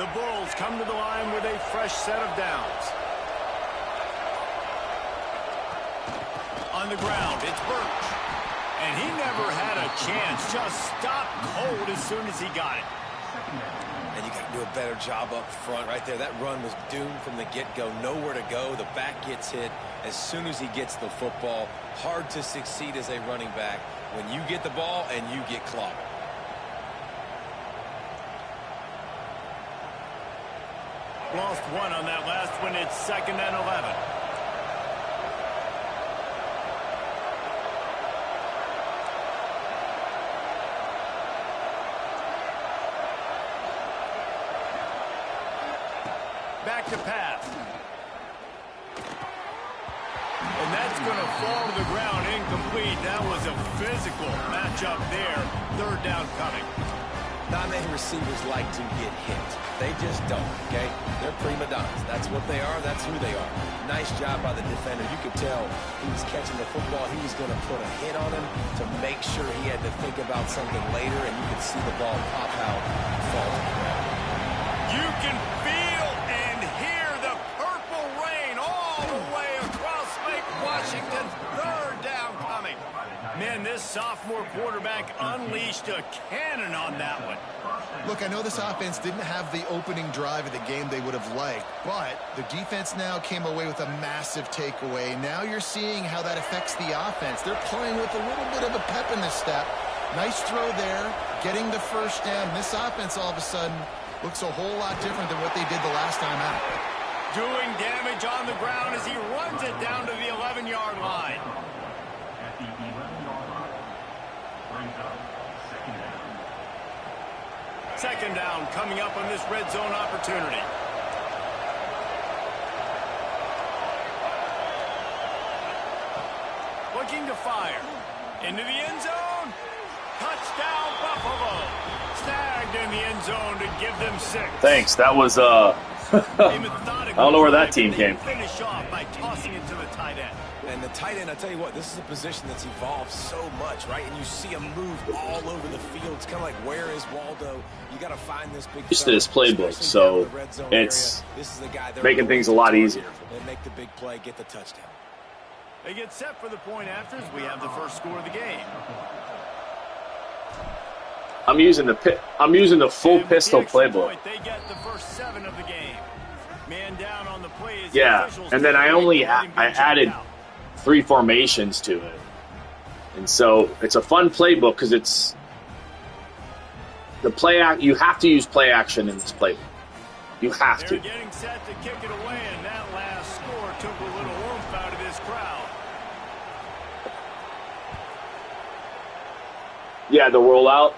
The Bulls come to the line with a fresh set of downs. On the ground, it's Birch. And he never had a chance. Just stopped cold as soon as he got it. And you got to do a better job up front right there. That run was doomed from the get-go. Nowhere to go. The back gets hit as soon as he gets the football. Hard to succeed as a running back when you get the ball and you get clobbered. Lost one on that last one. It's 2nd and 11. Back to pass. And that's going to fall to the ground incomplete. That was a physical matchup there. 3rd down coming. Not many receivers like to get hit. They just don't, okay? They're prima donnas. That's what they are. That's who they are. Nice job by the defender. You could tell he was catching the football. He was going to put a hit on him to make sure he had to think about something later, and you could see the ball pop out and fall to the ground. You can feel and hear the purple rain all the way across Lake Washington. 3rd down coming. Man, this sophomore quarterback unleashed a cannon on that one. Look, I know this offense didn't have the opening drive of the game they would have liked, but the defense now came away with a massive takeaway. Now you're seeing how that affects the offense. They're playing with a little bit of a pep in the step. Nice throw there, getting the 1st down. This offense all of a sudden looks a whole lot different than what they did the last time out. Doing damage on the ground as he runs it down to the 11-yard line. Second down coming up on this red zone opportunity. Looking to fire. Into the end zone. Touchdown, Buffalo. Snagged in the end zone to give them 6. Thanks. That was, I don't know where that team came. Finish off by tossing it to the tight end. And the tight end, I tell you what, this is a position that's evolved so much, right? And you see him move all over the field. It's kind of like, where is Waldo? You got to find this big. Just this playbook, so it's making things a lot easier. They make the big play, get the touchdown. They get set for the point after as we have the first score of the game. I'm using the full pistol playbook. They get the first 7 of the game. Man down on the play. Yeah, and then I added 3 formations to it, and so it's a fun playbook because it's you have to use play action in this playbook. You have to. They're getting set to kick it away, and that last score took a little oomph out of this crowd. Yeah, the rollout.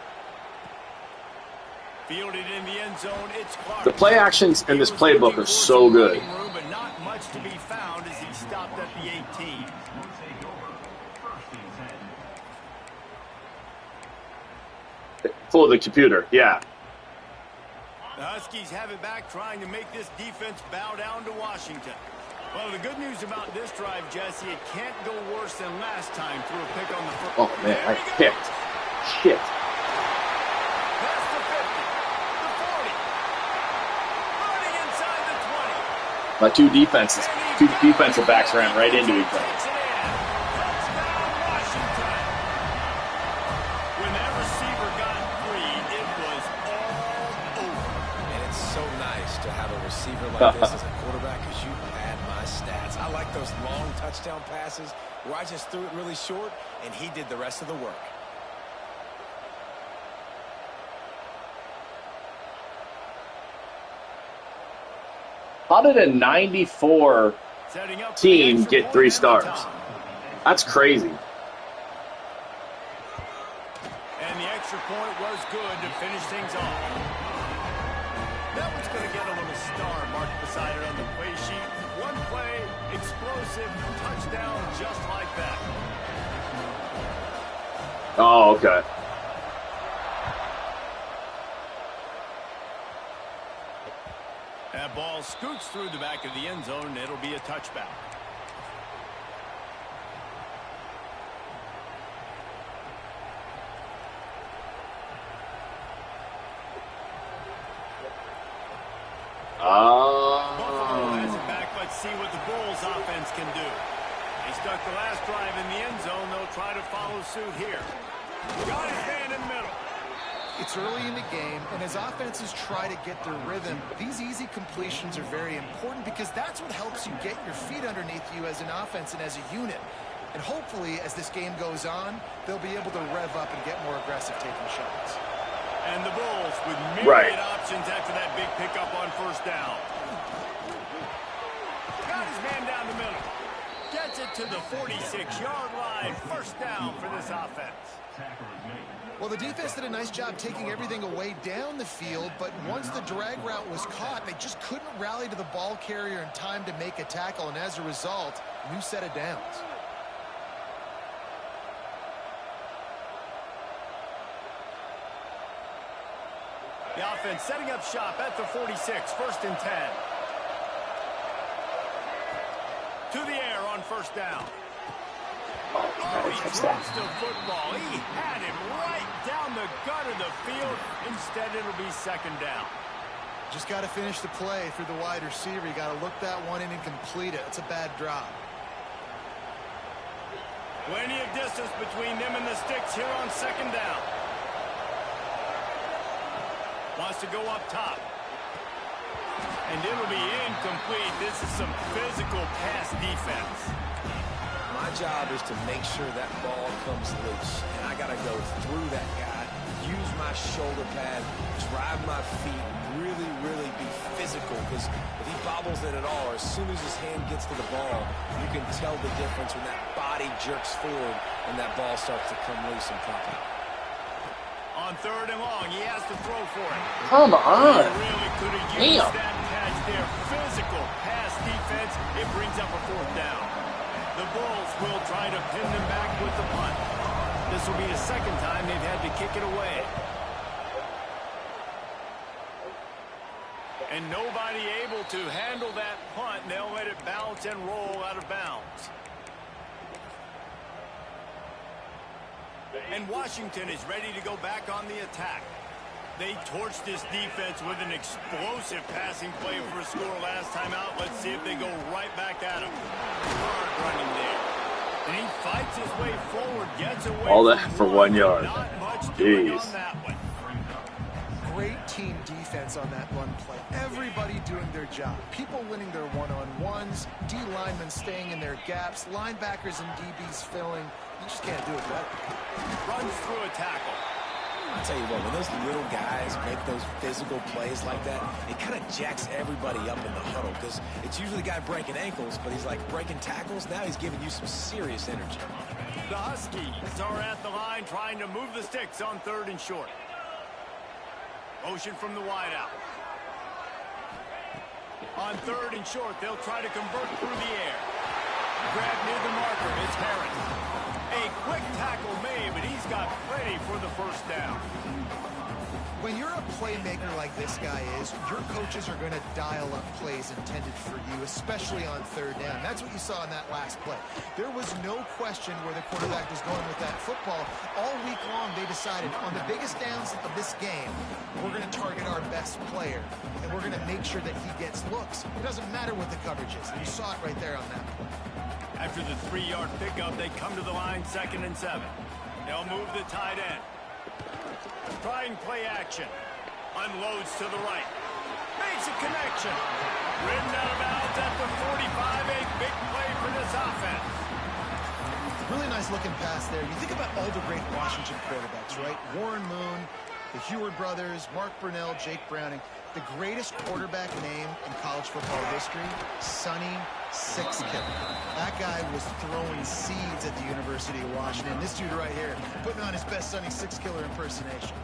Fielded in the end zone, it's Clark. The play actions in this playbook are so good. But not much to be found as he stopped at the 18. For the computer, yeah. The Huskies have it back, trying to make this defense bow down to Washington. Well, the good news about this drive, Jesse, it can't go worse than last time through a pick on the first. Oh, man, I picked. Shit. Past the 50, the 40, running inside the 20. My two defensive backs ran right into each other. Touchdown, Washington. When that receiver got free, it was all over. And it's so nice to have a receiver like this as a quarterback because you had my stats. I like those long touchdown passes where I just threw it really short and he did the rest of the work. How did a 94 team get 3 stars? That's crazy. And the extra point was good to finish things off. That one's going to get a little star marked beside it on the play sheet. One play, explosive, touchdown just like that. Oh, okay. That ball scoots through the back of the end zone, and it'll be a touchback. offense can do. They stuck the last drive in the end zone. They'll try to follow suit here. Got his man in the middle. It's early in the game, and as offenses try to get their rhythm, these easy completions are very important because that's what helps you get your feet underneath you as an offense and as a unit. And hopefully, as this game goes on, they'll be able to rev up and get more aggressive taking shots. And the Bulls with myriad options after that big pickup on first down. Got his man down the middle. Gets it to the 46-yard line. First down for this offense. Well, the defense did a nice job taking everything away down the field, but once the drag route was caught, they just couldn't rally to the ball carrier in time to make a tackle, and as a result, new set of downs. The offense setting up shop at the 46, 1st and 10. To the air on first down. Oh, he drops the football. He had him right down the gut of the field. Instead, it'll be 2nd down. Just got to finish the play through the wide receiver. You got to look that one in and complete it. It's a bad drop. Plenty of distance between them and the sticks here on 2nd down. Wants to go up top. And it'll be incomplete. This is some physical pass defense. My job is to make sure that ball comes loose. And I got to go through that guy, use my shoulder pad, drive my feet, really, really be physical. Because if he bobbles it at all, or as soon as his hand gets to the ball, you can tell the difference when that body jerks forward and that ball starts to come loose and pop out. On 3rd and long, he has to throw for it. Come on. He really could have used that catch there. Physical pass defense. It brings up a 4th down. The Bulls will try to pin them back with the punt. This will be the 2nd time they've had to kick it away. And nobody able to handle that punt. They'll let it bounce and roll out of bounds. And Washington is ready to go back on the attack. They torched this defense with an explosive passing play for a score last time out. Let's see if they go right back at him. Hard running there. And he fights his way forward, gets away. All that for 1 yard. Not much doing on that one. Great team defense on that run play. Everybody doing their job. People winning their one-on-ones, D linemen staying in their gaps, linebackers and DBs filling. You just can't do it better. Runs through a tackle. I'll tell you what, when those little guys make those physical plays like that, it kind of jacks everybody up in the huddle because it's usually the guy breaking ankles, but he's like breaking tackles. Now he's giving you some serious energy. The Huskies are at the line trying to move the sticks on 3rd and short. Motion from the wideout. On 3rd and short, they'll try to convert through the air. Grab near the marker is Harris. A quick tackle made, but he's got plenty for the 1st down. When you're a playmaker like this guy is, your coaches are going to dial up plays intended for you, especially on 3rd down. That's what you saw in that last play. There was no question where the quarterback was going with that football. All week long, they decided on the biggest downs of this game, we're going to target our best player, and we're going to make sure that he gets looks. It doesn't matter what the coverage is. You saw it right there on that play. After the 3-yard pickup, they come to the line 2nd and 7. They'll move the tight end. Trying play action. Unloads to the right. Makes a connection. Ridden out of bounds at the 45. A big play for this offense. Really nice looking pass there. You think about all the great Washington quarterbacks, right? Warren Moon, the Heward brothers, Mark Brunell, Jake Browning. The greatest quarterback name in college football history, Sonny Sixkiller. That guy was throwing seeds at the University of Washington. This dude right here, putting on his best Sonny Sixkiller impersonation.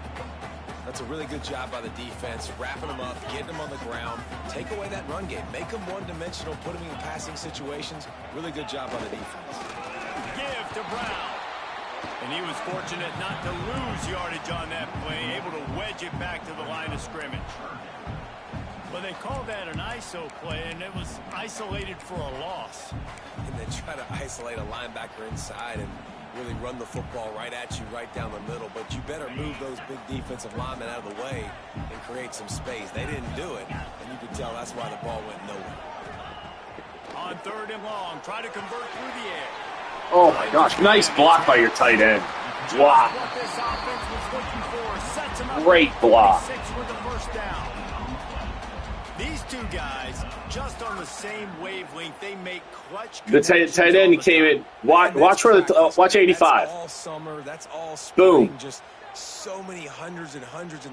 That's a really good job by the defense, wrapping them up, getting them on the ground, take away that run game, make them one-dimensional, put them in passing situations. Really good job by the defense. Give to Brown. And he was fortunate not to lose yardage on that play, able to wedge it back to the line of scrimmage. Well, they called that an ISO play, and it was isolated for a loss. And then try to isolate a linebacker inside and really run the football right at you, right down the middle. But you better move those big defensive linemen out of the way and create some space. They didn't do it, and you could tell that's why the ball went nowhere. On on 3rd and long. Try to convert through the air. Oh, my gosh. Nice block by your tight end. Wow. What this offense was looking for. Sets him up. Great block. 26 with the first down. These two guys, just on the same wavelength, they make clutch. The tight end came in. Watch for the watch 85. That's all summer. That's all spring. Boom. Just so many hundreds and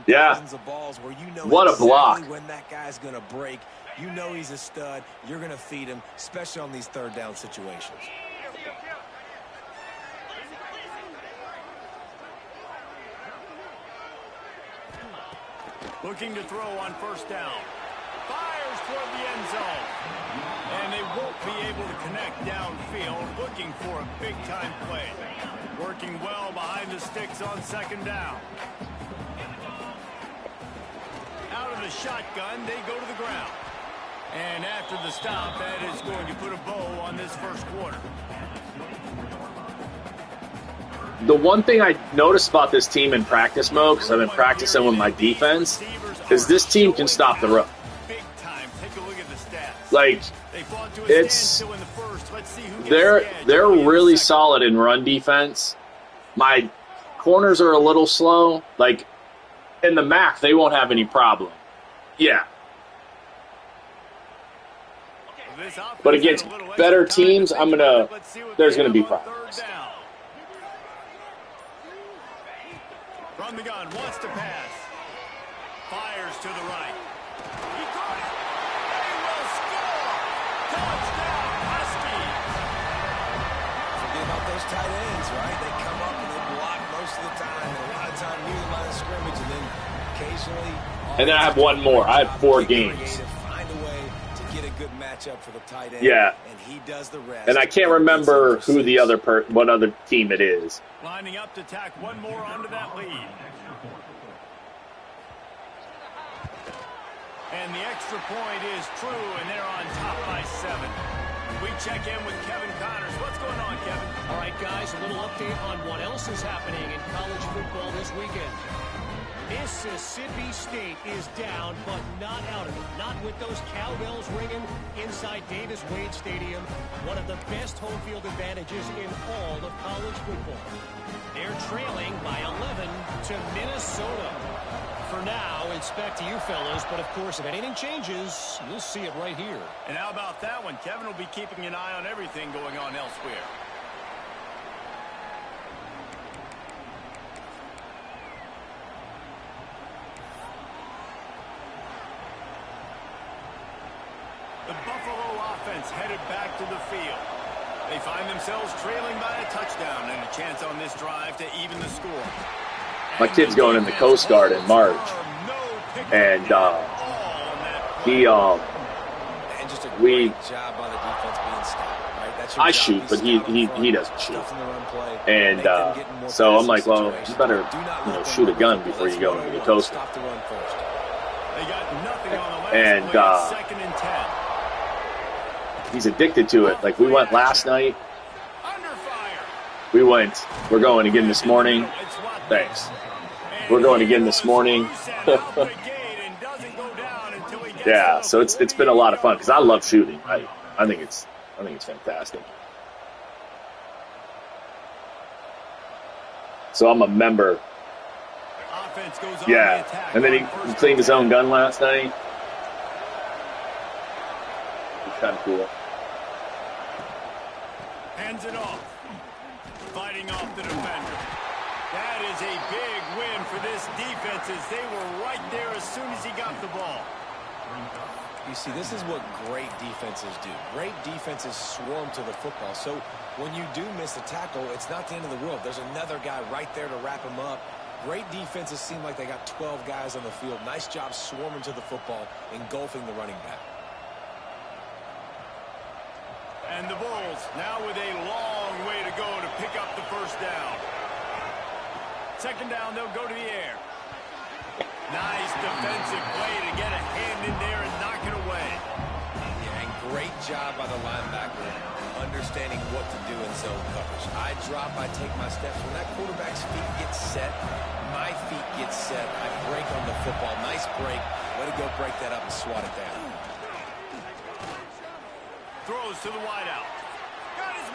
Yeah. thousands of balls where you know What a exactly block. when that guy's going to break. You know he's a stud. You're going to feed him, especially on these 3rd down situations. Looking to throw on 1st down. Fires toward the end zone. And they won't be able to connect downfield. Looking for a big-time play. Working well behind the sticks on 2nd down. Out of the shotgun, they go to the ground. And after the stop, that is going to put a bow on this 1st quarter. The one thing I noticed about this team in practice mode, because I've been practicing with my defense, is this team can stop the run. Big time. Take a look at the stats. Like, it's they're really solid in run defense. My corners are a little slow. Like, in the MAC, they won't have any problem. Yeah. But against better teams, there's gonna be problems. From the gun, wants to pass. Fires to the right. He caught it. They will score. Touchdown, Huskies. Forget about those tight ends, right? They come up and they block most of the time, and a lot of time near the line of scrimmage, and then occasionally. And then I have one more. I have 4 games. Find a way to get a good matchup for the tight end. Yeah. And he does the rest. And I can't remember who the other what other team it is. Lining up to tack one more onto that lead. And the extra point is true, and they're on top by 7. We check in with Kevin Connors. What's going on, Kevin? All right, guys, a little update on what else is happening in college football this weekend. Mississippi State is down, but not out of it. Not with those cowbells ringing inside Davis-Wade Stadium, one of the best home field advantages in all of college football. They're trailing by 11 to Minnesota. For now, it's back to you fellas, but of course, if anything changes, you'll see it right here. And how about that one? Kevin will be keeping an eye on everything going on elsewhere. The Buffalo offense headed back to the field. They find themselves trailing by a touchdown and a chance on this drive to even the score. My kid's going in the Coast Guard in March, and I shoot, but he doesn't shoot. And so I'm like, well, you better shoot a gun before you go into the Coast Guard. And he's addicted to it. Like, we went last night. We're going again this morning. Thanks. We're going again this morning. Yeah, so it's been a lot of fun because I love shooting. I think it's fantastic. So I'm a member. Yeah, and then he cleaned his own gun last night. It's kind of cool. Hands it off. Fighting off the defender. That is a big win for this defense as they were right there as soon as he got the ball. You see, this is what great defenses do. Great defenses swarm to the football. So when you do miss a tackle, it's not the end of the world. There's another guy right there to wrap him up. Great defenses seem like they got 12 guys on the field. Nice job swarming to the football, engulfing the running back. And the Bulls now with a long way to go to pick up the first down. Second down, they'll go to the air. Nice defensive play to get a hand in there and knock it away. Yeah, and great job by the linebacker understanding what to do in zone coverage. I drop, I take my steps. When that quarterback's feet get set, my feet get set. I break on the football. Nice break. Way to go break that up and swat it down. Throws to the wideout.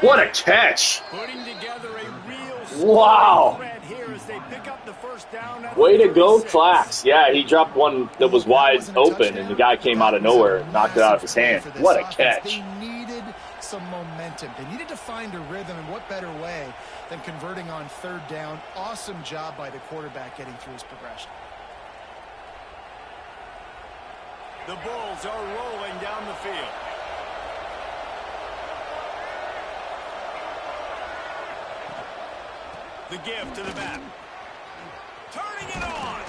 What a catch. Putting together a real Wow. threat here as they pick up the first down. Way to go, Clax. Yeah, he dropped one that was wide open, and the guy came out of nowhere and knocked it out of his hand. What a catch. They needed some momentum. They needed to find a rhythm, and what better way than converting on third down. Awesome job by the quarterback getting through his progression. The Bulls are rolling down the field. The give to the back. Turning it on.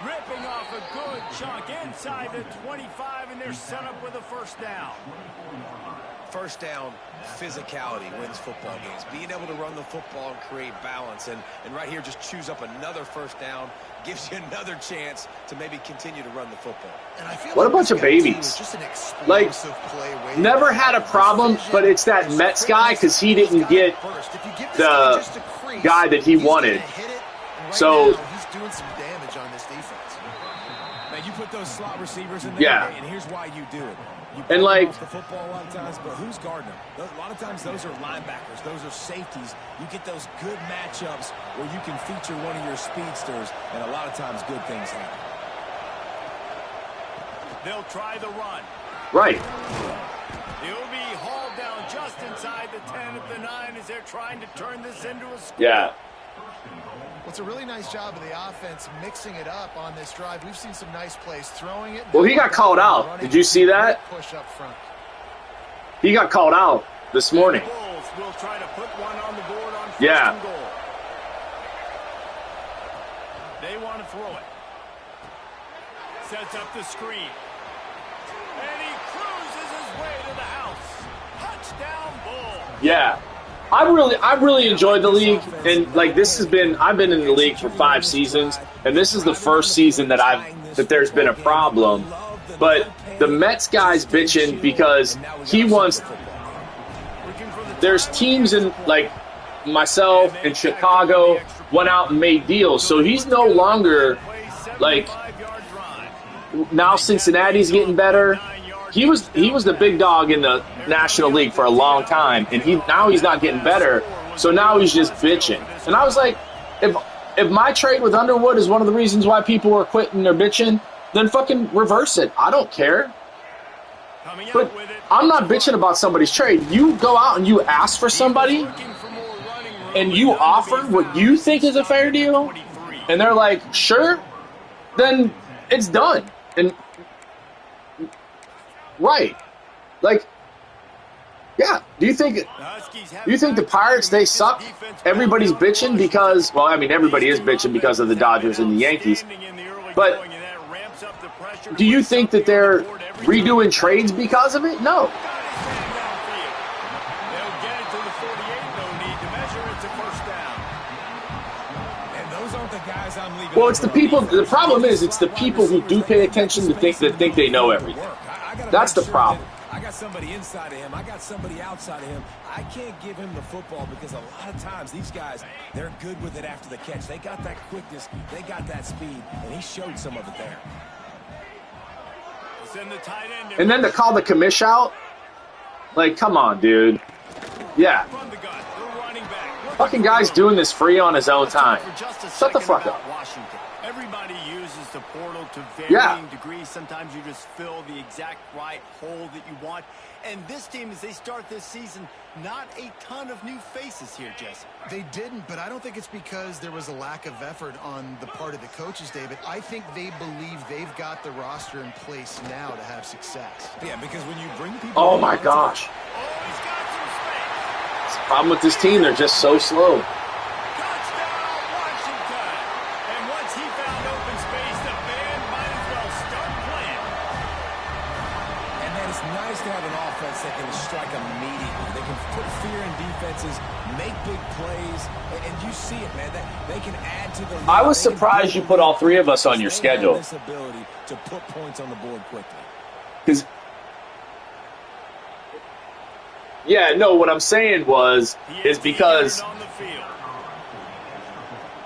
Ripping off a good chunk inside the 25, and they're set up with a first down. First down, physicality wins football games. Being able to run the football and create balance. And right here, just choose up another first down. Gives you another chance to maybe continue to run the football. And I feel What like a bunch of babies. Like, never had a problem, but it's that Mets guy because he didn't get the guy that he wanted. So, he's doing some damage on this defense. Man, you put those slot receivers in there, yeah. And here's why you do it. You and like off the football a lot of times, but who's guarding them? A lot of times those are linebackers, those are safeties. You get those good matchups where you can feature one of your speedsters, and a lot of times good things happen. They'll try the run. Right. He'll be hauled down just inside the 10 at the 9 as they're trying to turn this into a score. Yeah. Well, it's a really nice job of the offense mixing it up on this drive. We've seen some nice plays throwing it. Well, he got called out. Did you see that? Push up front. He got called out this morning. The Bulls will try to put one on the board on first Yeah. and goal. They want to throw it. Sets up the screen. And he cruises his way to the house. Touchdown, Bulls. Yeah. I really enjoyed the league, and like I've been in the league for 5 seasons, and this is the first season that there's been a problem. But the Mets guy's bitching because he wants. There's teams in like myself in Chicago went out and made deals, so he's no longer like. Now Cincinnati's getting better. He was the big dog in the National League for a long time, and now he's not getting better. So now he's just bitching. And I was like, if my trade with Underwood is one of the reasons why people are quitting or bitching, then fucking reverse it. I don't care. But I'm not bitching about somebody's trade. You go out and you ask for somebody, and you offer what you think is a fair deal, and they're like, sure, then it's done. And right. Like, yeah. Do you think the Pirates, they suck? Everybody's bitching because, well, I mean, everybody is bitching because of the Dodgers and the Yankees. But do you think that they're redoing trades because of it? No. Well, it's the people. The problem is, it's the people who do pay attention to think they know everything. That's the problem. I got somebody inside of him. I got somebody outside of him. I can't give him the football because a lot of times these guys, they're good with it after the catch. They got that quickness. They got that speed, and he showed some of it there. And then to call the commish out, like, come on, dude. Yeah. Fucking guy's doing this free on his own time. Shut the fuck up. Everybody uses the portal to varying degrees. Sometimes you just fill the exact right hole that you want. And this team, as they start this season, not a ton of new faces here, Jesse. They didn't, but I don't think it's because there was a lack of effort on the part of the coaches, David. I think they believe they've got the roster in place now to have success. Yeah, because when you bring people... Oh, my gosh. The problem with this team, they're just so slow. That can strike immediately. They can put fear in defenses, make big plays, and you see it, man. They can add to the lead. I was surprised you put all 3 of us on your schedule. This ability to put points on the board quickly. Because, yeah, no, what I'm saying is because,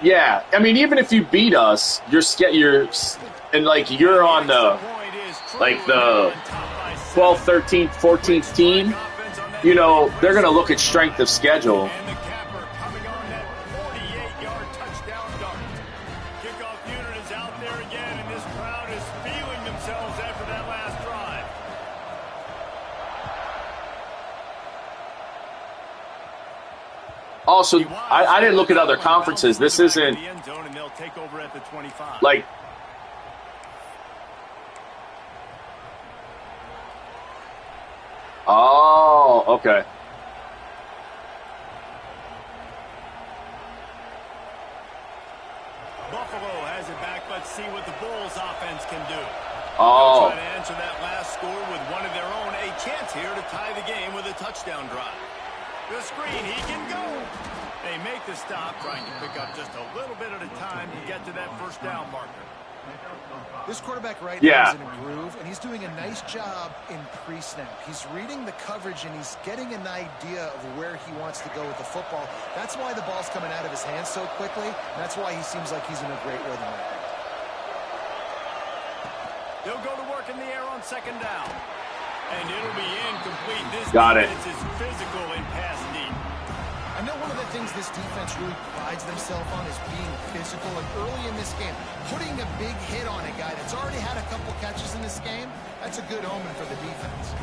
yeah, I mean, even if you beat us, you're on the, like the 12th, 13th, 14th team, you know, they're going to look at strength of schedule. And the capper coming on that 48-yard touchdown dart. Kickoff unit is out there again, and this crowd is feeling themselves after that last drive. Also, I didn't look at other conferences. This isn't like... Oh, okay. Buffalo has it back. Let's see what the Bulls offense can do. Oh. They'll try to answer that last score with one of their own. A chance here to tie the game with a touchdown drive. The screen, he can go. They make the stop, trying to pick up just a little bit at a time to get to that first down marker. This quarterback right now is in a groove, and he's doing a nice job in pre-snap. He's reading the coverage, and he's getting an idea of where he wants to go with the football. That's why the ball's coming out of his hands so quickly, and that's why he seems like he's in a great rhythm right now. They'll go to work in the air on second down. And it'll be incomplete. This defense is physical in pass deep. I know one of the things this defense really prides themselves on is being physical. And early in this game, putting a big hit on a guy that's already had a couple catches in this game, that's a good omen for the defense.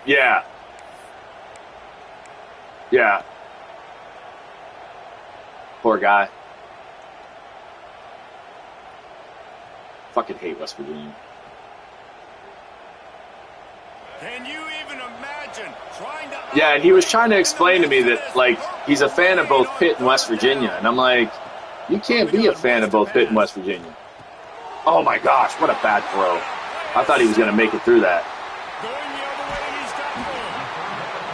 Yeah. Yeah. Poor guy. Fucking hate West Virginia. Can you even imagine trying to... Yeah, and he was trying to explain to me that, like, he's a fan of both Pitt and West Virginia. And I'm like, you can't be a fan of both Pitt and West Virginia. Oh, my gosh, what a bad throw. I thought he was going to make it through that. Going the other way, and he's got more.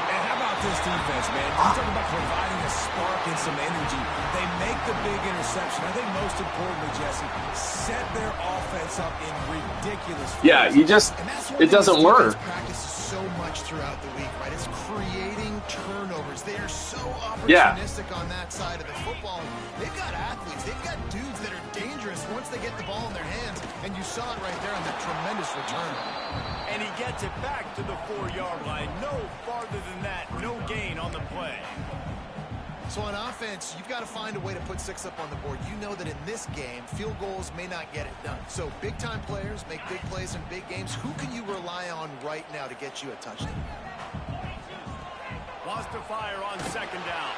And how about this defense, man? You talk about providing a spark and some energy. They make the big interception. I think most importantly, Jesse, set their offense up in ridiculous ways. Yeah, you just, it doesn't work. Practices so much throughout the week, right? It's creating turnovers. They are so opportunistic on that side of the football. They've got athletes. They've got dudes that are dangerous once they get the ball in their hands, and you saw it right there on that tremendous return. And he gets it back to the 4-yard line. No farther than that. No gain on the play. So on offense, you've got to find a way to put 6 up on the board. You know that in this game, field goals may not get it done. So big-time players make big plays in big games. Who can you rely on right now to get you a touchdown? Wants to fire on second down.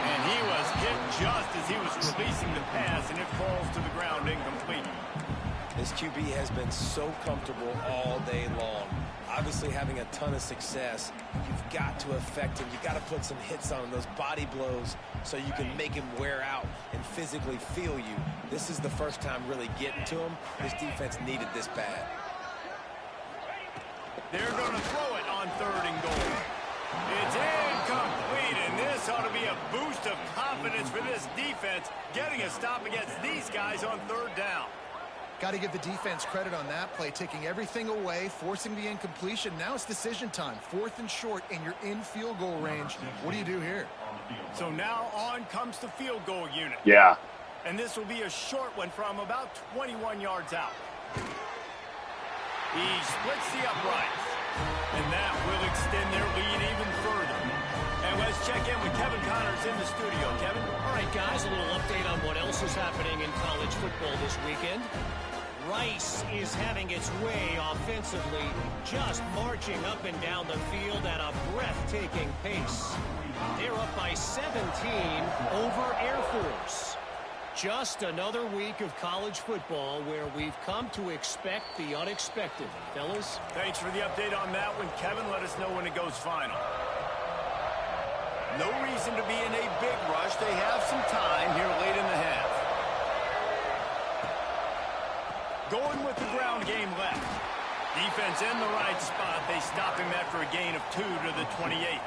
And he was hit just as he was releasing the pass, and it falls to the ground incomplete. This QB has been so comfortable all day long. Obviously having a ton of success. You've got to affect him. You've got to put some hits on him, those body blows, so you can make him wear out and physically feel you. This is the first time really getting to him. This defense needed this bad. They're going to throw it on 3rd and goal. It's incomplete, and this ought to be a boost of confidence for this defense, getting a stop against these guys on 3rd down. Got to give the defense credit on that play, taking everything away, forcing the incompletion. Now it's decision time. 4th and short, and you're in field goal range. What do you do here? So now on comes the field goal unit. Yeah. And this will be a short one from about 21 yards out. He splits the uprights, and that will extend their lead even further. And let's check in with Kevin Connors in the studio. Kevin? All right, guys, a little update on what else is happening in college football this weekend. Rice is having its way offensively, just marching up and down the field at a breathtaking pace. They're up by 17 over Air Force. Just another week of college football where we've come to expect the unexpected. Fellas? Thanks for the update on that one, Kevin. Let us know when it goes final. No reason to be in a big rush. They have some time here late in the half. Going with the ground game left. Defense in the right spot. They stop him after a gain of 2 to the 28.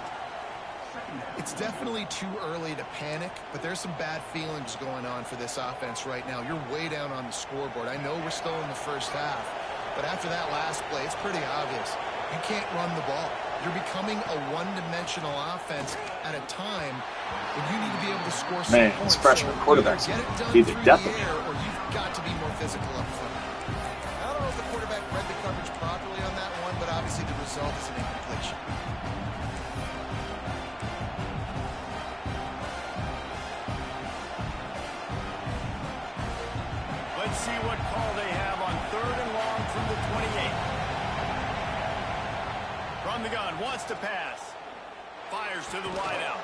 It's definitely too early to panic, but there's some bad feelings going on for this offense right now. You're way down on the scoreboard. I know we're still in the first half, but after that last play, it's pretty obvious. You can't run the ball. You're becoming a one-dimensional offense at a time when you need to be able to score some Man, points. these freshman quarterbacks need the depth of it. Or you've got to be more physical up front. I don't know if the quarterback read the coverage properly on that one, but obviously the result is an incompletion. Let's see what call they have on 3rd and long from the 28. From the gun, wants to pass. Fires to the wideout.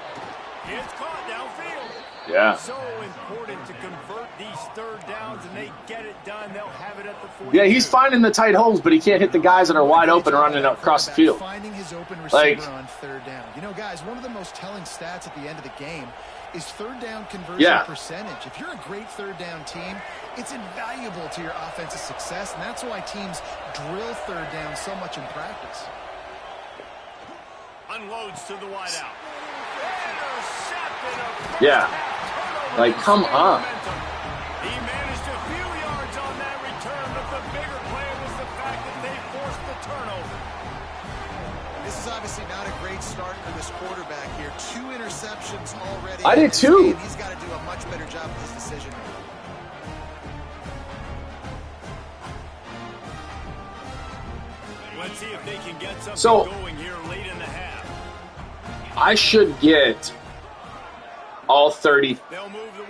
It's caught downfield. Yeah. So important to convert these 3rd downs, and they get it done. They'll have it at the 40. Yeah, he's finding the tight holes, but he can't hit the guys that are wide open running across the field. Finding his open receiver on 3rd down. You know, guys, one of the most telling stats at the end of the game is 3rd down conversion percentage. If you're a great 3rd down team, it's invaluable to your offensive success, and that's why teams drill 3rd down so much in practice. Unloads to the wideout. Intercepted. Yeah. Like, come on. He managed a few yards on that return, but the bigger play was the fact that they forced the turnover. This is obviously not a great start for this quarterback here. 2 interceptions already. I did too. He's got to do a much better job with his decision making. Let's see if they can get something going here late in the half. I should get all 30.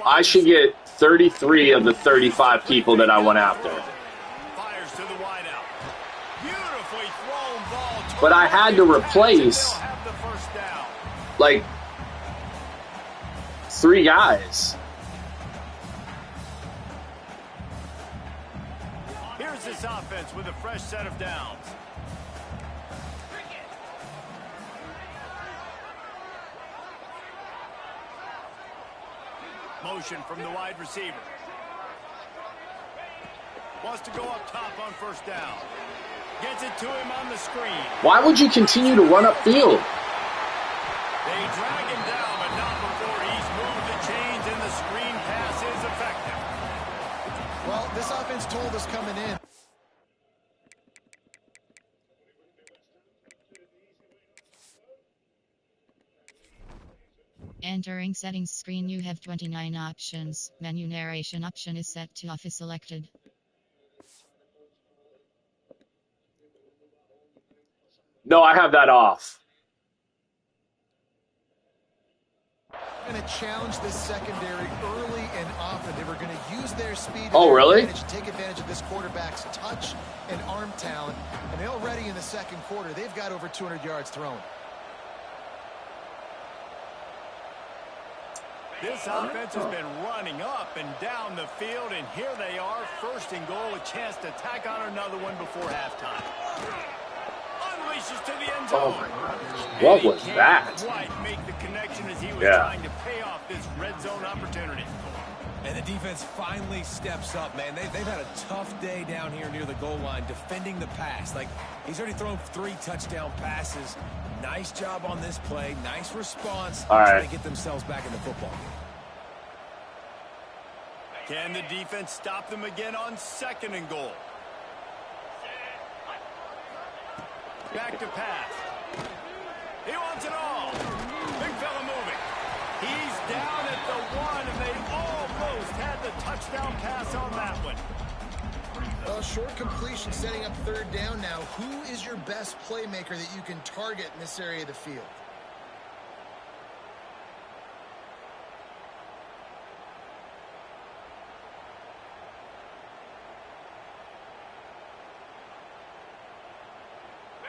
I should get 33 of the 35 people that I went after. Fires to the wideout. Beautifully thrown ball. But I had to replace like 3 guys. Here's this offense with a fresh set of downs. Motion from the wide receiver. Wants to go up top on 1st down. Gets it to him on the screen. Why would you continue to run upfield? They drag him down, but not before he's moved the chains, and the screen pass is effective. Well, this offense told us coming in. Entering settings screen, you have 29 options. Menu narration option is set to off is selected. No, I have that off. Going to challenge this secondary early and often. They were going to use their speed. Oh, really? To take advantage of this quarterback's touch and arm talent. And already in the 2nd quarter, they've got over 200 yards thrown. This offense has been running up and down the field, and here they are, 1st and goal, a chance to tack on another one before halftime. Unleashes to the end zone. Oh my God. What was that? Quite make the connection as he was trying to pay off this red zone opportunity. And the defense finally steps up, man. They've had a tough day down here near the goal line defending the pass. Like, he's already thrown 3 touchdown passes. Nice job on this play. Nice response. All right. Trying to get themselves back in the football game. Can the defense stop them again on 2nd and goal? Back to pass. He wants it all. Big fella moving. He's down at the 1, and they almost had the touchdown pass on that one. Short completion setting up 3rd down now. Who is your best playmaker that you can target in this area of the field?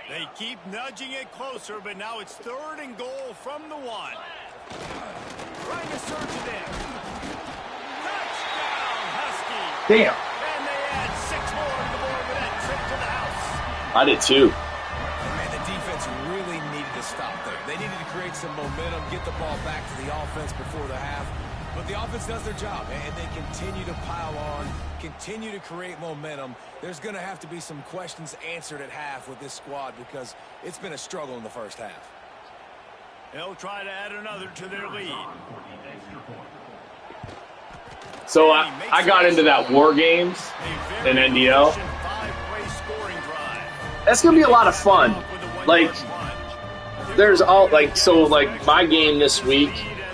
They keep nudging it closer, but now it's 3rd and goal from the 1. Trying to surge it in. Touchdown, Husky. Damn. And they add 6 more to the board with that trip to the house. I did too. Man, the defense really needed to stop there. They needed to create some momentum, get the ball back to the offense before the half. But the offense does their job, and they continue to pile on, continue to create momentum. There's going to have to be some questions answered at half with this squad because it's been a struggle in the 1st half. They'll try to add another to their lead. So I got into that War Games in NDL. That's going to be a lot of fun. Like, there's all like so like my game this week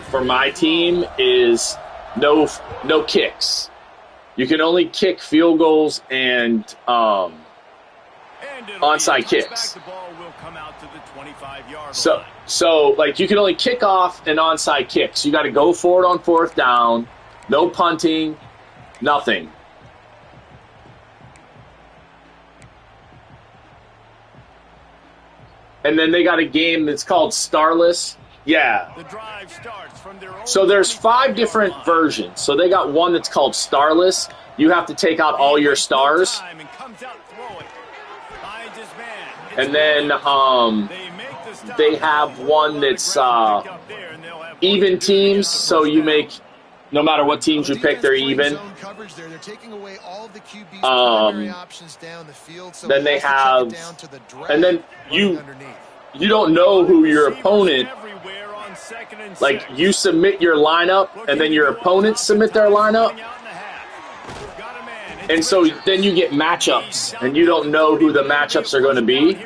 for my team is no kicks. You can only kick field goals and onside kicks. So like you can only kick off and onside kicks. You got to go for it on 4th down. No punting, nothing. And then they got a game that's called Starless. Yeah. So there's 5 different versions. So they got one that's called Starless. You have to take out all your stars. And then they have one that's even teams. So you make, no matter what teams you pick, they're even. Then they have, and then you don't know who your opponent, like you submit your lineup and then your opponents submit their lineup. And so then you get matchups and you don't know who the matchups are going to be.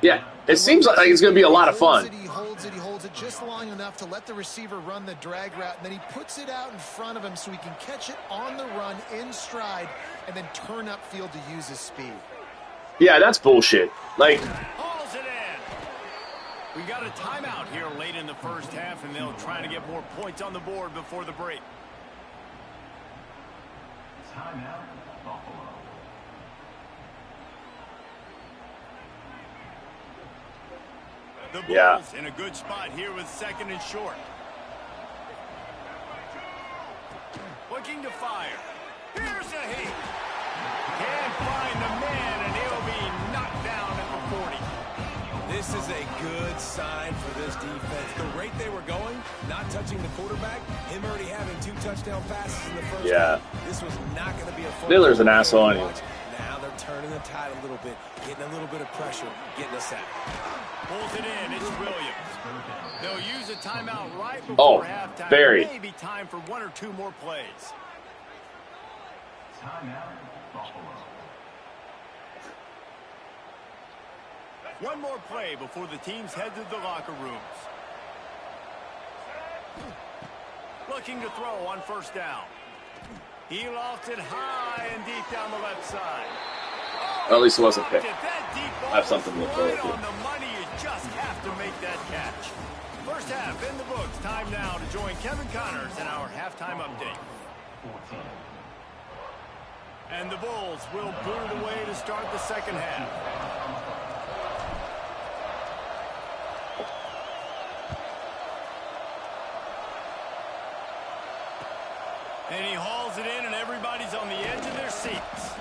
Yeah, it seems like it's going to be a lot of fun. He holds it just long enough to let the receiver run the drag route, and then he puts it out in front of him so he can catch it on the run in stride and then turn upfield to use his speed. Yeah, that's bullshit. Like, we got a timeout here late in the first half, and they'll try to get more points on the board before the break. Timeout, Buffalo. The Bulls in a good spot here with 2nd and short. Looking to fire. Here's a heat. Can't find the man, and he'll be knocked down at the 40. This is a good sign for this defense. The rate they were going, not touching the quarterback, him already having 2 touchdown passes in the first half. This was not going to be a fun. Lillard's an asshole anyway. Now they're turning the tide a little bit, getting a little bit of pressure, getting us out. Pulls it in. It's Williams. They'll use a timeout right before halftime. Very. Maybe time for 1 or 2 more plays. Timeout, Buffalo. 1 more play before the teams head to the locker rooms. Looking to throw on 1st down. He lofts it high and deep down the left side. Or at least it wasn't picked. I have something to look forward to. On the money, you just have to make that catch. First half in the books. Time now to join Kevin Connors in our halftime update. And the Bulls will boot it away to start the second half. And he hauls it in, and everybody's on the edge of their seats.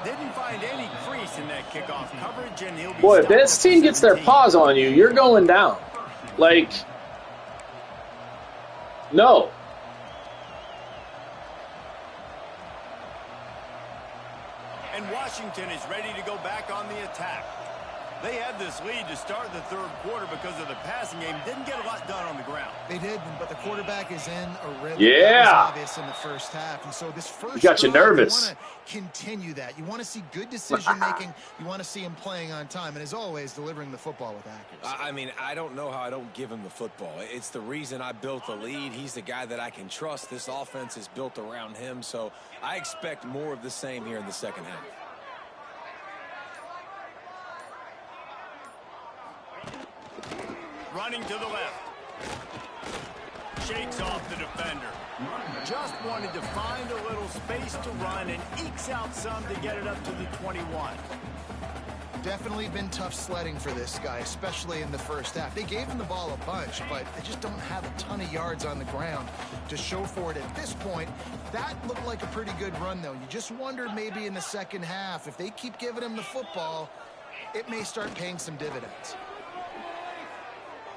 Didn't find any crease in that kickoff coverage, and he'll be. Boy, if this team gets their paws on you, you're going down. Like, no. And Washington is ready to go back on the attack. They had this lead to start the 3rd quarter because of the passing game. Didn't get a lot done on the ground. They did, but the quarterback is in a rhythm. Yeah. That was obvious in the first half. And so this first got you nervous. You want to continue that. You want to see good decision-making. You want to see him playing on time. And as always, delivering the football with accuracy. I mean, I don't know how I don't give him the football. It's the reason I built the lead. He's the guy that I can trust. This offense is built around him. So I expect more of the same here in the second half. Running to the left. Shakes off the defender. Just wanted to find a little space to run and ekes out some to get it up to the 21. Definitely been tough sledding for this guy, especially in the first half. They gave him the ball a bunch, but they just don't have a ton of yards on the ground to show for it at this point. That looked like a pretty good run, though. You just wondered maybe in the second half, if they keep giving him the football, it may start paying some dividends.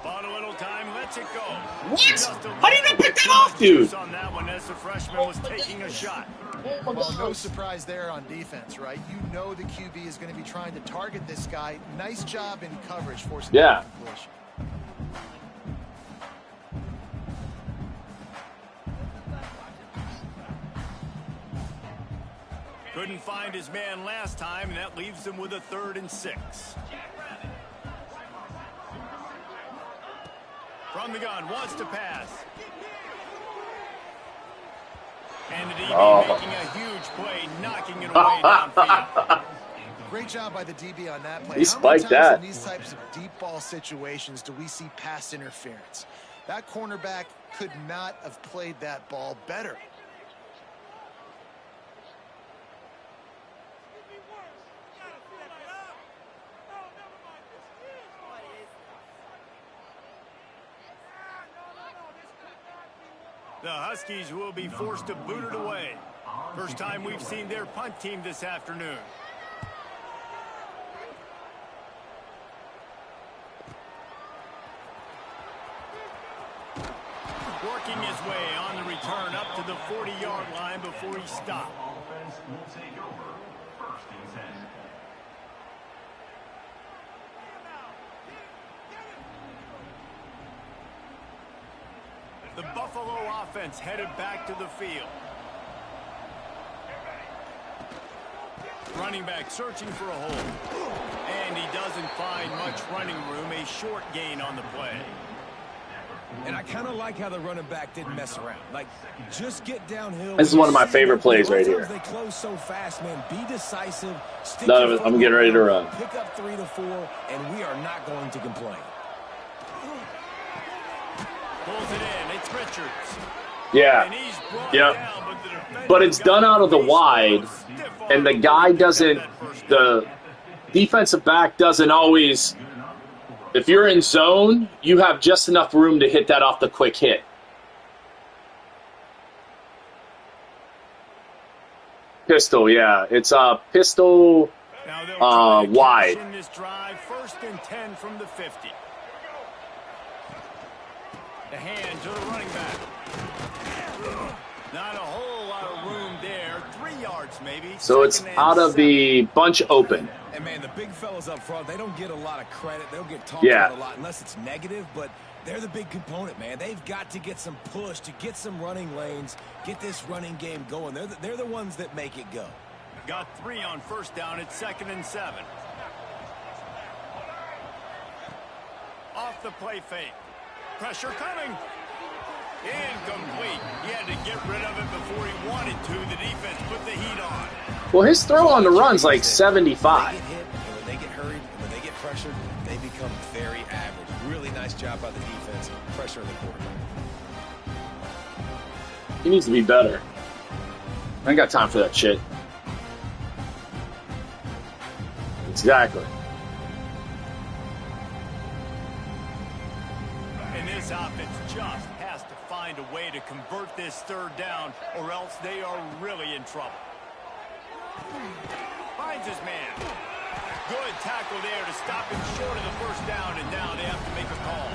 Bought a little time, lets it go. What? How do you not pick that off, dude? On that one as the freshman was taking a shot. Well, no surprise there on defense, right? You know the QB is going to be trying to target this guy. Nice job in coverage, forcing the completion. Couldn't find his man last time, and that leaves him with a 3rd and 6. From the gun, wants to pass. And the DB making a huge play, knocking it away downfield. Great job by the DB on that play. He spiked How many times that. in these types of deep ball situations do we see pass interference? That cornerback could not have played that ball better. The Huskies will be forced to boot it away. First time we've seen their punt team this afternoon. Working his way on the return up to the 40-yard line before he stopped. The Buffalo offense headed back to the field. Running back searching for a hole. And he doesn't find much running room. A short gain on the play. And I kind of like how the running back didn't mess around. Like, just get downhill. This is one of my favorite plays right here. They close so fast, man. Be decisive. I'm getting ready to run. Pick up 3 to 4, and we are not going to complain. Pulls it in. It's Richards. Yeah. And he's brought Yep. down, But it's done out of the wide, and the guy doesn't, the defensive back doesn't always, if you're in zone, you have just enough room to hit that off the quick hit. Pistol, yeah. It's a pistol wide. In this drive, 1st and 10 from the 50. The hand to the running back. Not a whole lot of room there. 3 yards maybe. So it's out of the bunch open. And, man, the big fellas up front, they don't get a lot of credit. They'll get talked Yeah. about a lot unless it's negative, but they're the big component, man. They've got to get some push, to get some running lanes, get this running game going. They're the ones that make it go. Got 3 on 1st down. It's 2nd and 7. Off the play fake. Pressure coming. Incomplete. He had to get rid of it before he wanted to. The defense put the heat on. Well, his throw on the run's like 75. They get hit, and when they get hurried, and when they get pressured, they become very average. Really nice job by the defense, pressuring the quarterback. He needs to be better. I ain't got time for that shit. Exactly. And this offense just has to find a way to convert this 3rd down, or else they are really in trouble. Finds his man. Good tackle there to stop him short of the 1st down, and now they have to make a call.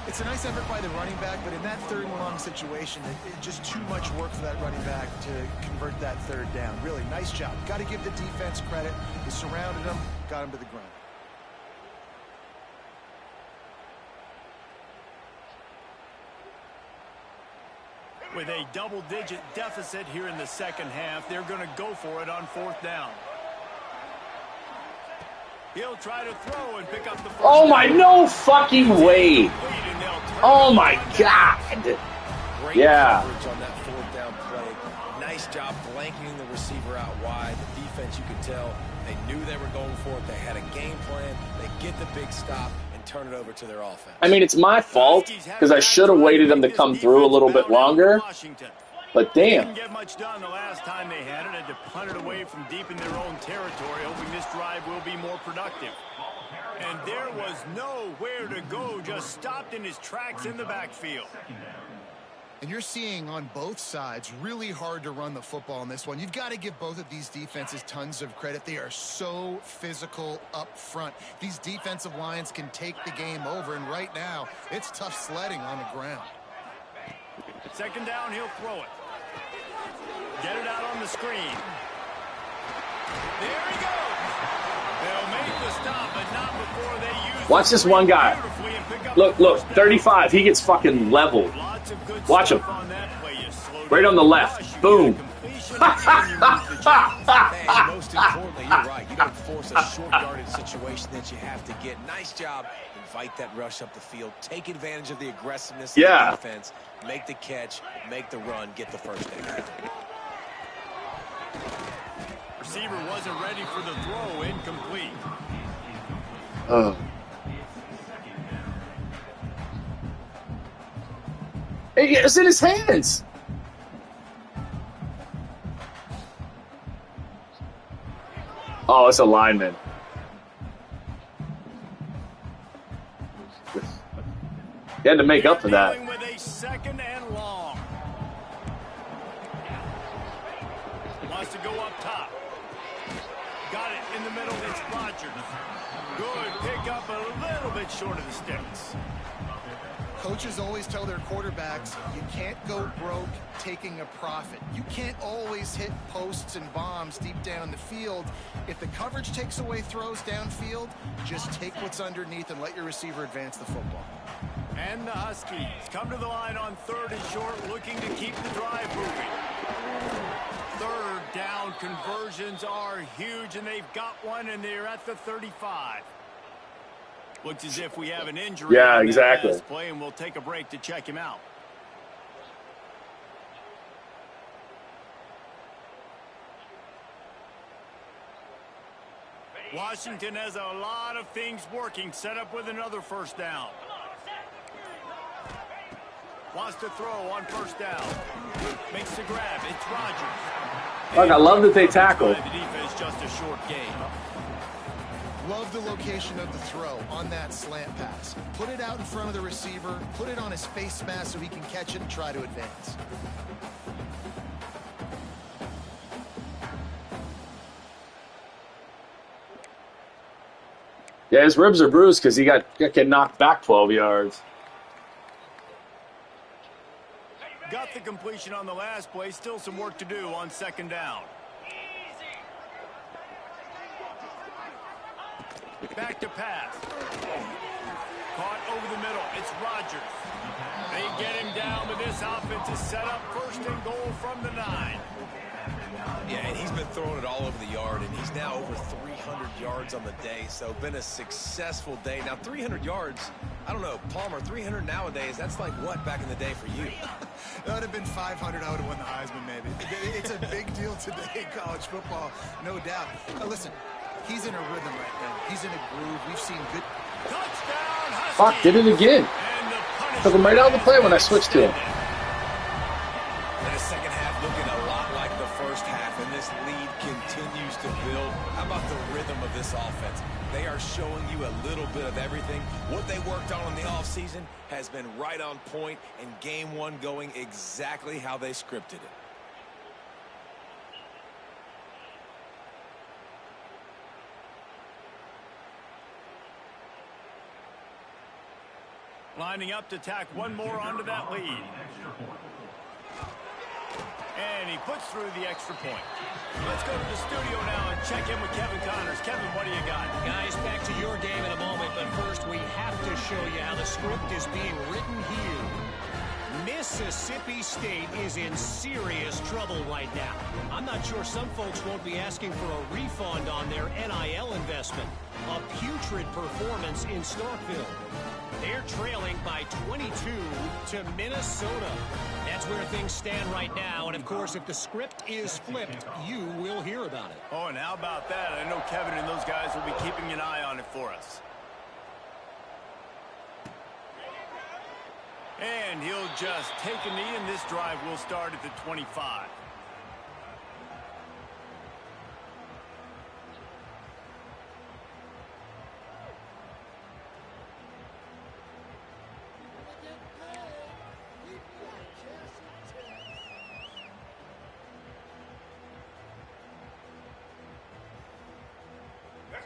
It's a nice effort by the running back, but in that 3rd and long situation, it's just too much work for that running back to convert that 3rd down. Really, nice job. Got to give the defense credit. They surrounded him, got him to the ground. With a double-digit deficit here in the 2nd half, they're going to go for it on 4th down. He'll try to throw and pick up the 1st Oh my, down. no fucking way. Oh my God. Great Yeah. coverage on that 4th down play. Nice job blanketing the receiver out wide. The defense, you could tell, they knew they were going for it. They had a game plan. They get the big stop and turn it over to their offense. I mean, it's my fault because I should have waited him to come through a little bit longer. But damn. Didn't get much done the last time they had it. Had to punt it away from deep in their own territory, hoping this drive will be more productive. And there was nowhere to go, just stopped in his tracks in the backfield. And you're seeing on both sides really hard to run the football in this one. You've got to give both of these defenses tons of credit. They are so physical up front. These defensive lines can take the game over, and right now, it's tough sledding on the ground. 2nd down, he'll throw it. Get it out on the screen. There he goes. They'll make the stop, but not before they use. Watch this one guy. Look, 35. He gets fucking leveled. Watch him. Right on the left. Boom. And most importantly, you're right. You don't force a short yardage situation that you have to get. Nice job. Invite that rush up the field. Take advantage of the aggressiveness of the defense. Make the catch, make the run, get the first down. Receiver wasn't ready for the throw. Incomplete. It's in his hands. Oh, it's a lineman. He had to make up for that. With a second and long. Wants to go up top. Got it in the middle. It's Rodgers. Good pick up a little bit short of the sticks. Coaches always tell their quarterbacks, you can't go broke taking a profit. You can't always hit posts and bombs deep down the field. If the coverage takes away throws downfield, just take what's underneath and let your receiver advance the football. And the Huskies come to the line on 3rd and short, looking to keep the drive moving. 3rd down conversions are huge, and they've got one, and they're at the 35. Looks as if we have an injury. Yeah, exactly. Last play, and we'll take a break to check him out. Washington has a lot of things working. Set up with another 1st down. Wants to throw on 1st down. Makes the grab. It's Rodgers. Look, I love that they tackle. The defense just a short game. Love the location of the throw on that slant pass. Put it out in front of the receiver. Put it on his face mask so he can catch it and try to advance. Yeah, his ribs are bruised because he got knocked back 12 yards. Got the completion on the last play. Still some work to do on 2nd down. Back to pass. Caught over the middle. It's Rodgers. They get him down, but this offense is set up 1st and goal from the 9. Yeah, and he's been throwing it all over the yard, and he's now over 300 yards on the day, so been a successful day. Now, 300 yards, I don't know, Palmer, 300 nowadays, that's like what back in the day for you? That would have been 500. I would have won the Heisman, maybe. It's a big deal today in college football, no doubt. Listen, he's in a rhythm right now. He's in a groove. We've seen good. Touchdown, Huskies. Fuck, did it again. Took him right out of the play when I switched to him. And the second half looking a lot like the first half, and this lead continues to build. How about the rhythm of this offense? They are showing you a little bit of everything. What they worked on in the offseason has been right on point, and game 1 going exactly how they scripted it. Lining up to tack one more onto that lead. And he puts through the extra point. Let's go to the studio now and check in with Kevin Connors. Kevin, what do you got? Guys, back to your game in a moment, but first we have to show you how the script is being written here. Mississippi State is in serious trouble right now. I'm not sure some folks won't be asking for a refund on their NIL investment. A putrid performance in Starkville. They're trailing by 22 to Minnesota. That's where things stand right now. And, of course, if the script is flipped, you will hear about it. Oh, and how about that? I know Kevin and those guys will be keeping an eye on it for us. And he'll just take a knee, and this drive will start at the 25.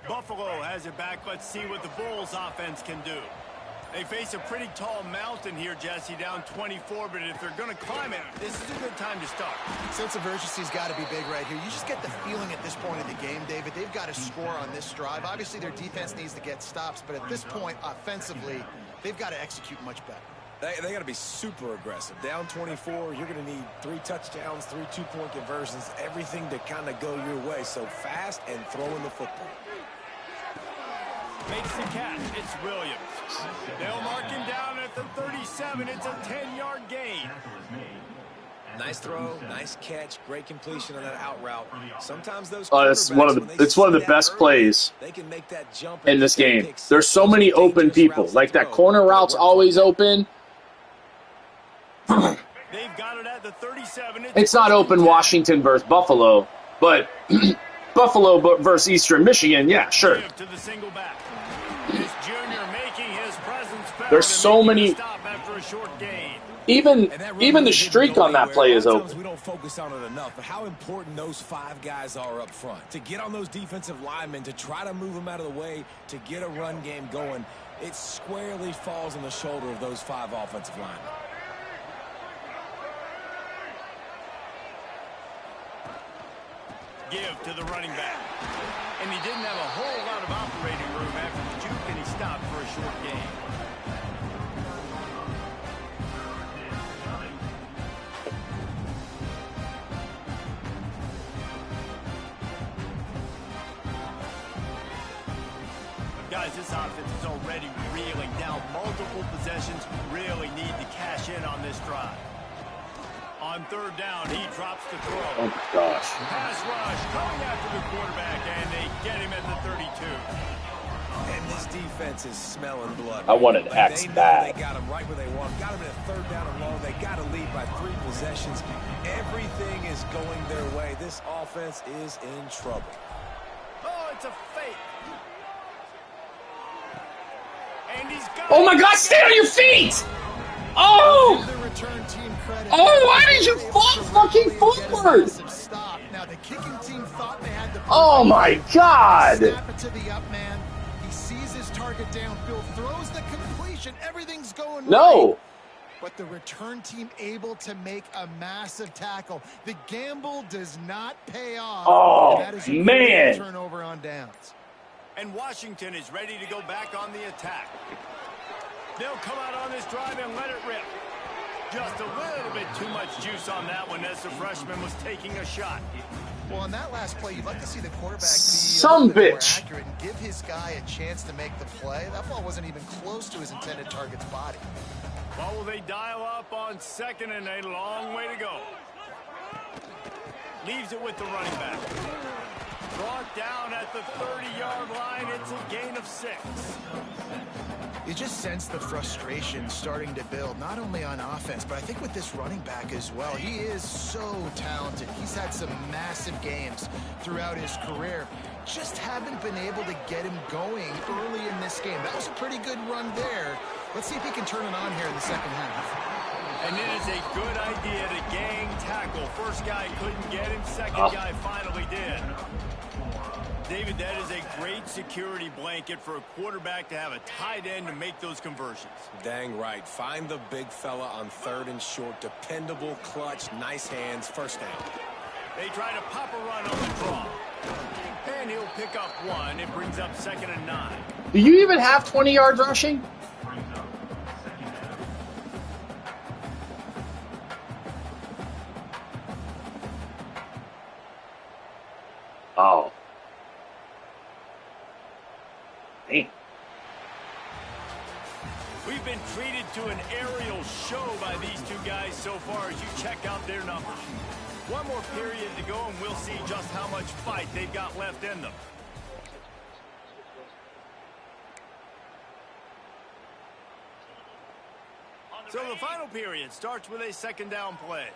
Buffalo has it back. Let's see what the Bulls offense can do. They face a pretty tall mountain here, Jesse, down 24, but if they're going to climb it, this is a good time to start. Sense of urgency's got to be big right here. You just get the feeling at this point of the game, David, they've got to score on this drive. Obviously, their defense needs to get stops, but at this point, offensively, they've got to execute much better. They got to be super aggressive. Down 24, you're going to need 3 touchdowns, 3 two-point conversions, everything to kind of go your way. So fast and throwing the football. Makes the catch. It's Williams. They'll mark him down at the 37. It's a 10-yard gain. Nice throw, nice catch, great completion on that out route. Sometimes those it's one of the best plays they can make that jump in this game. There's so many open people. Like that corner route's always open. They've got it at the 37. It's not open Washington versus Buffalo, but Buffalo versus Eastern Michigan, yeah, sure. To the single back. This junior making his presence felt. There's so many. Stop after a short gain. Even the streak on that play is open. We don't focus on it enough, but how important those 5 guys are up front. To get on those defensive linemen, to try to move them out of the way, to get a run game going, it squarely falls on the shoulder of those 5 offensive linemen. Give to the running back. And he didn't have a whole lot of operating room after the juke, and he stopped for a short gain. Guys, this offense is already reeling down multiple possessions. Really need to cash in on this drive. On 3rd down, he drops the throw. Oh, my gosh. Pass rush coming after the quarterback, and they get him at the 32. And this defense is smelling blood. I wanted X bad. They got him right where they want him. Got him in a 3rd down and long. They got to lead by 3 possessions. Everything is going their way. This offense is in trouble. Oh, it's a fake. And he's got Oh, my God, stay on your feet! Oh! Oh, why did you fall fucking forward? Now the kicking team thought they had the Oh my God! Snap it to the up man. He sees his target downfield, throws the completion. Everything's going No. right. But the return team able to make a massive tackle. The gamble does not pay off. Oh, and that is a man. turnover on downs. And Washington is ready to go back on the attack. They'll come out on this drive and let it rip. Just a little bit too much juice on that one as the freshman was taking a shot. Well, on that last play, you'd like to see the quarterback be Some a little bit more bitch. accurate and give his guy a chance to make the play. That ball wasn't even close to his intended target's body. Well, will they dial up on 2nd and a long way to go? Leaves it with the running back. Brought down at the 30-yard line. It's a gain of 6. You just sense the frustration starting to build, not only on offense, but I think with this running back as well. He is so talented. He's had some massive games throughout his career. Just haven't been able to get him going early in this game. That was a pretty good run there. Let's see if he can turn it on here in the second half. And it is a good idea to gang tackle. First guy couldn't get him. Second guy finally did. David, that is a great security blanket for a quarterback to have a tight end to make those conversions. Dang right. Find the big fella on 3rd and short. Dependable, clutch, nice hands. First down. They try to pop a run on the draw. And he'll pick up 1. It brings up 2nd and 9. Do you even have 20 yards rushing? Oh. Damn. We've been treated to an aerial show by these 2 guys so far as you check out their numbers. One more period to go, and we'll see just how much fight they've got left in them. So the final period starts with a 2nd down play.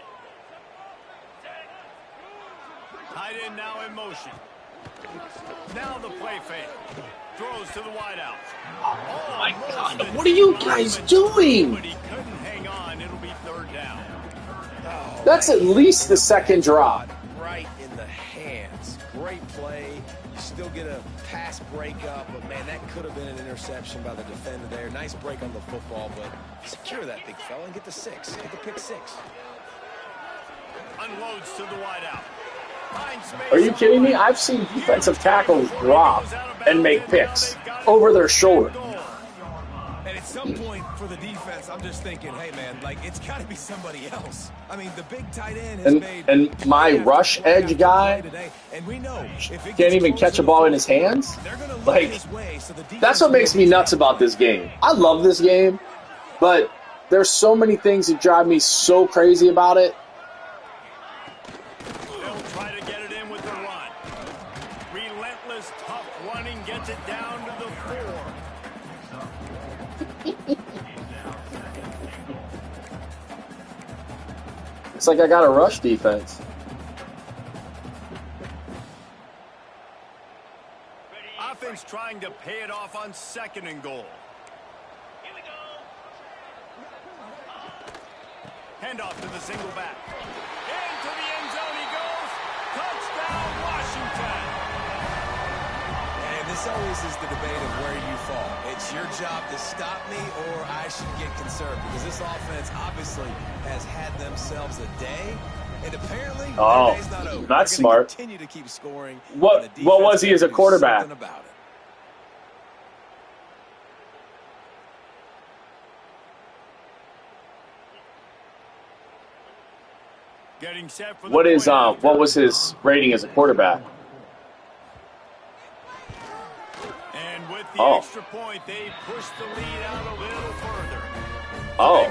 Tight end now in motion. Now the play fake. Throws to the wideout. Oh my God, what are you guys doing? But he couldn't hang on. It'll be 3rd down. That's at least the 2nd drop. Right in the hands. Great play. You still get a pass breakup, but man, that could have been an interception by the defender there. Nice break on the football, but secure that big fella and get the 6. Get the pick 6. Unloads to the wideout. Are you kidding me? I've seen defensive tackles drop and make picks over their shoulder. And at some point, for the defense, I'm just thinking, hey, man, like, it's got to be somebody else. I mean, the big tight end has made... And my rush edge guy and we know if it can't even catch a ball in his hands. Like, that's what makes me nuts about this game. I love this game, but there's so many things that drive me so crazy about it. They'll try to get it in with the run. Relentless, tough running gets it down to the 4. It's like I got a rush defense. Offense trying to pay it off on 2nd and goal. Here we go. Handoff to the single back. Into the end zone he goes. Touchdown, Washington. And this always is the debate of where you fall. It's your job to stop me or I should get concerned because this offense obviously has had themselves a day. And apparently, their day's not over. That's smart. Continue to keep scoring. What was he as a quarterback? About it. Getting set for the what was his rating as a quarterback? And with the extra point, they push the lead out a little further. Oh.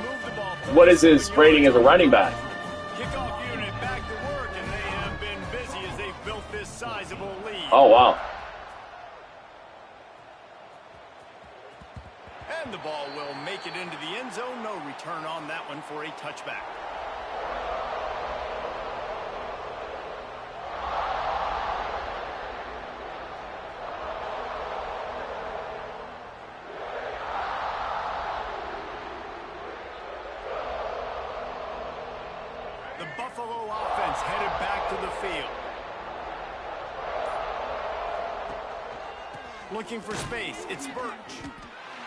What is his rating as a running back? Kickoff unit back to work, and they have been busy as they've built this sizable lead. Oh, wow. And the ball will make it into the end zone. No return on that one for a touchback. The Buffalo offense headed back to the field. Looking for space. It's Birch.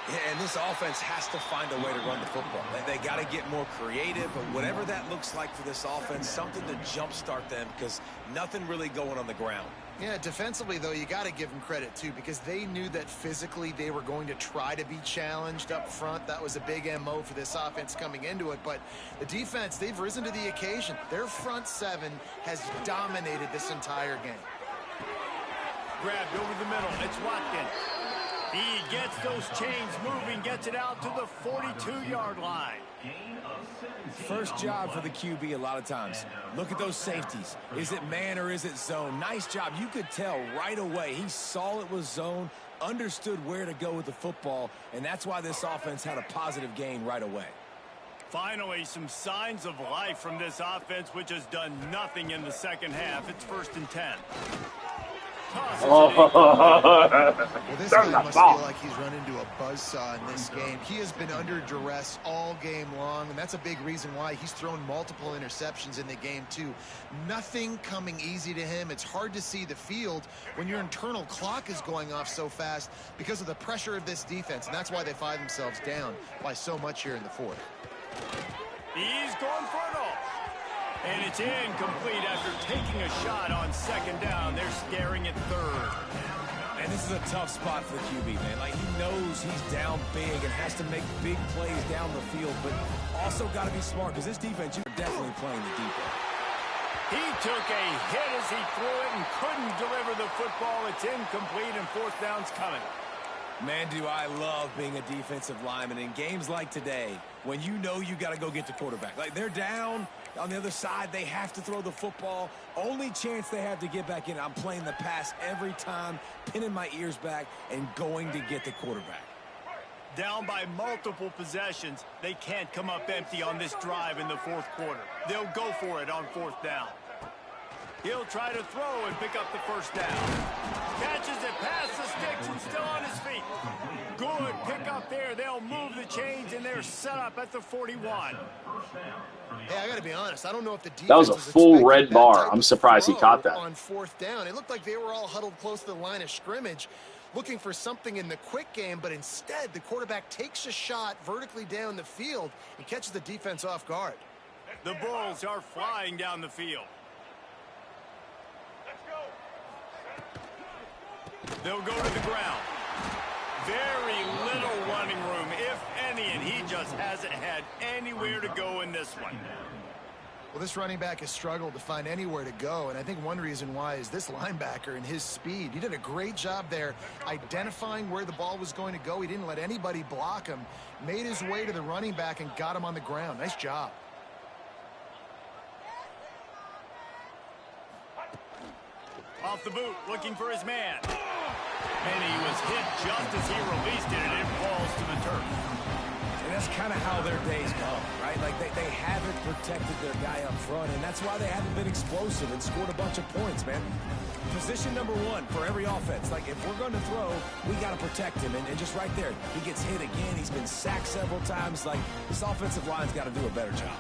Yeah, and this offense has to find a way to run the football. They got to get more creative, but whatever that looks like for this offense, something to jumpstart them because nothing really going on the ground. Yeah, defensively, though, you got to give them credit, too, because they knew that physically they were going to try to be challenged up front. That was a big MO for this offense coming into it. But the defense, they've risen to the occasion. Their front 7 has dominated this entire game. Grabbed over the middle. It's Watkins. He gets those chains moving, gets it out to the 42-yard line. First job for the QB a lot of times. Look at those safeties. Is it man or is it zone? Nice job. You could tell right away. He saw it was zone, understood where to go with the football, and that's why this offense had a positive gain right away. Finally, some signs of life from this offense, which has done nothing in the second half. It's 1st and 10. Well, this guy must feel like he's run into a buzzsaw in this game. He has been under duress all game long, and that's a big reason why he's thrown multiple interceptions in the game, too. Nothing coming easy to him. It's hard to see the field when your internal clock is going off so fast because of the pressure of this defense, and that's why they find themselves down by so much here in the 4th. He's going for it all. And it's incomplete after taking a shot on 2nd down. They're scaring at 3rd. And this is a tough spot for the QB, man. Like, he knows he's down big and has to make big plays down the field, but also got to be smart because this defense, you're definitely playing the defense. He took a hit as he threw it and couldn't deliver the football. It's incomplete and 4th down's coming. Man, do I love being a defensive lineman in games like today when you know you got to go get the quarterback. Like, they're down on the other side. They have to throw the football. Only chance they have to get back in. I'm playing the pass every time, pinning my ears back and going to get the quarterback. Down by multiple possessions. They can't come up empty on this drive in the 4th quarter. They'll go for it on 4th down. He'll try to throw and pick up the 1st down. Catches it past the sticks and still on his feet. Good pick up there. They'll move the chains, and they're set up at the 41. Hey, I got to be honest. I don't know if the defense That was a full red bar. I'm surprised he caught that. On 4th down, it looked like they were all huddled close to the line of scrimmage, looking for something in the quick game, but instead the quarterback takes a shot vertically down the field and catches the defense off guard. The Bulls are flying down the field. They'll go to the ground. Very little running room, if plenty, and he just hasn't had anywhere to go in this one. Well, this running back has struggled to find anywhere to go, and I think one reason why is this linebacker and his speed. He did a great job there identifying where the ball was going to go. He didn't let anybody block him, made his way to the running back and got him on the ground. Nice job. Off the boot, looking for his man. And he was hit just as he released it, and it falls to the turf. And that's kind of how their days go, right? Like they haven't protected their guy up front, and that's why they haven't been explosive and scored a bunch of points, man. Position number one for every offense. Like, if we're going to throw, we got to protect him. And just right there, he gets hit again. He's been sacked several times. Like, this offensive line's got to do a better job.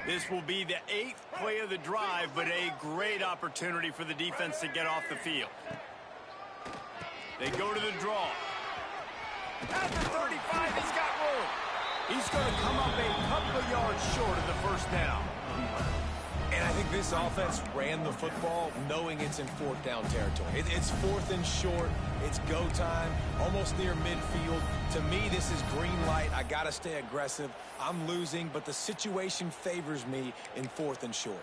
This will be the 8th play of the drive, but a great opportunity for the defense to get off the field. They go to the draw. At the 35, he's got room. He's going to come up a couple of yards short of the first down. And I think this offense ran the football knowing it's in 4th down territory. It's 4th and short. It's go time, almost near midfield. To me, this is green light. I got to stay aggressive. I'm losing, but the situation favors me in 4th and short.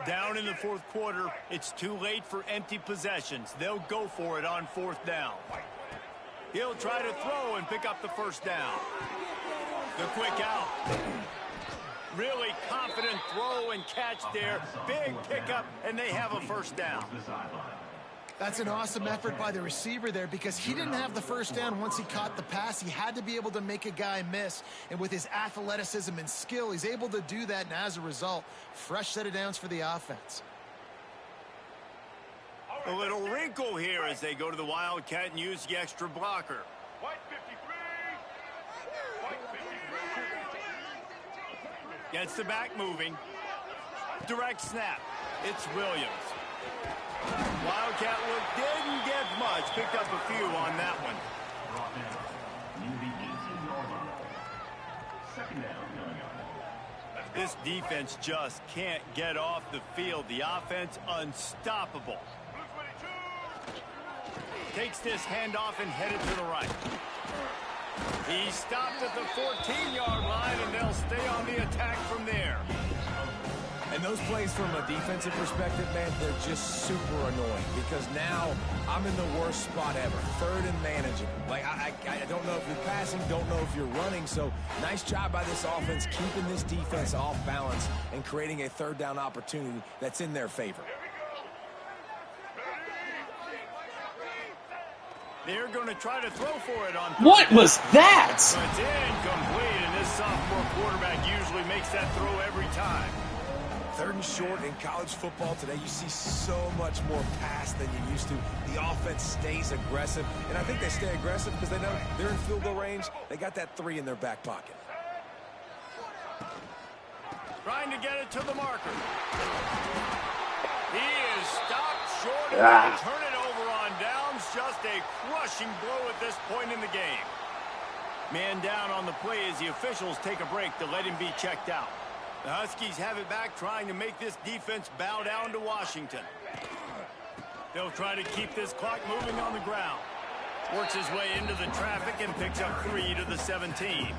Down in the 4th quarter, it's too late for empty possessions. They'll go for it on 4th down. He'll try to throw and pick up the first down. The quick out. Really confident throw and catch there. Big pickup, and they have a first down. That's an awesome effort by the receiver there because he didn't have the first down once he caught the pass. He had to be able to make a guy miss. And with his athleticism and skill, he's able to do that. And as a result, fresh set of downs for the offense. A little wrinkle here as they go to the Wildcat and use the extra blocker. Gets the back moving. Direct snap. It's Williams. Wildcat look didn't get much. Picked up a few on that one. This defense just can't get off the field. The offense unstoppable. Takes this handoff and headed to the right. He stopped at the 14-yard line, and they'll stay on the attack from there. And those plays from a defensive perspective, man, they're just super annoying because now I'm in the worst spot ever. 3rd and manageable. Like, I don't know if you're passing, don't know if you're running. So nice job by this offense keeping this defense off balance and creating a 3rd down opportunity that's in their favor. They're going to try to throw for it on. What was that? But it's incomplete, and this sophomore quarterback usually makes that throw every time. 3rd and short in college football today, you see so much more pass than you used to. The offense stays aggressive, and I think they stay aggressive because they know they're in field goal range. They got that 3 in their back pocket. Trying to get it to the marker. He is stopped short and they turn it over on downs. Just a crushing blow at this point in the game. Man down on the play as the officials take a break to let him be checked out. The Huskies have it back, trying to make this defense bow down to Washington. They'll try to keep this clock moving on the ground. Works his way into the traffic and picks up 3 to the 17.